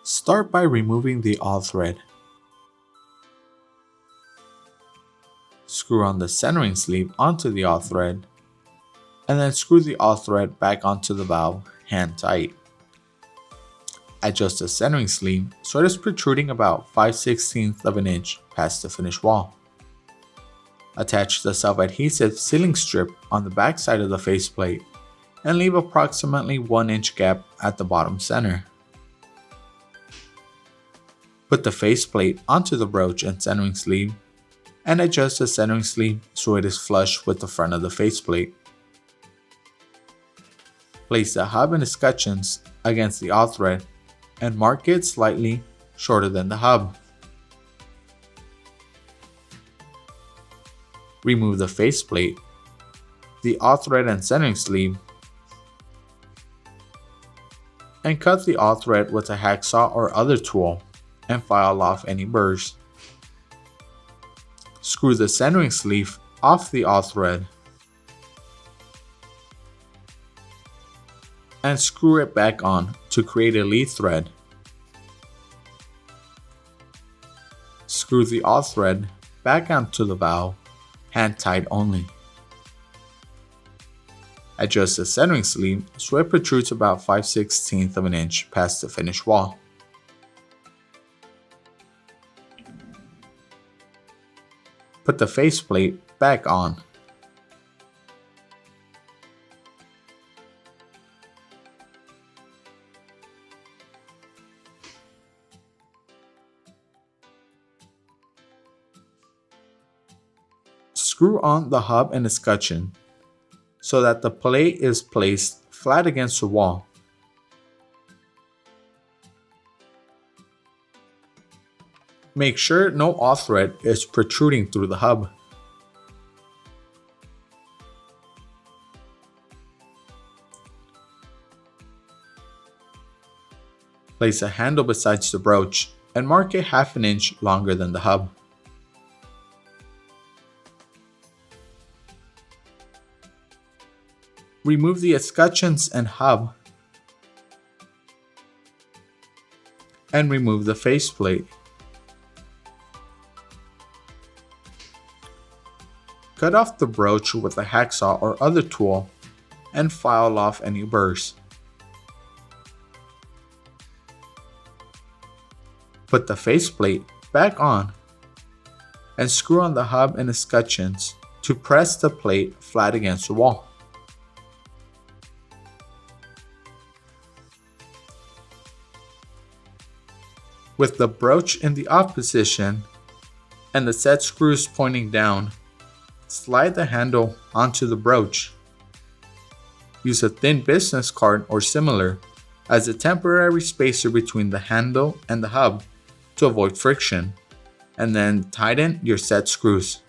Start by removing the all thread. Screw on the centering sleeve onto the all thread, and then screw the all thread back onto the valve hand tight. Adjust the centering sleeve so it is protruding about 5/16 of an inch past the finished wall. Attach the self-adhesive sealing strip on the back side of the faceplate and leave approximately 1 inch gap at the bottom center. Put the faceplate onto the broach and centering sleeve and adjust the centering sleeve so it is flush with the front of the faceplate. Place the hub and escutcheons against the all thread and mark it slightly shorter than the hub. Remove the faceplate, the all thread and centering sleeve, and cut the all thread with a hacksaw or other tool and file off any burrs. Screw the centering sleeve off the all thread and screw it back on to create a lead thread. Screw the all thread back onto the valve, hand tight only. Adjust the centering sleeve so it protrudes about 5/16 of an inch past the finished wall. Put the faceplate back on. Screw on the hub and escutcheon so that the plate is placed flat against the wall. Make sure no all thread is protruding through the hub. Place a handle besides the broach and mark it 1/2 inch longer than the hub. Remove the escutcheons and hub and remove the faceplate. Cut off the broach with a hacksaw or other tool and file off any burrs. Put the faceplate back on and screw on the hub and escutcheons to press the plate flat against the wall. With the broach in the off position and the set screws pointing down, slide the handle onto the broach. Use a thin business card or similar as a temporary spacer between the handle and the hub to avoid friction, and then tighten your set screws.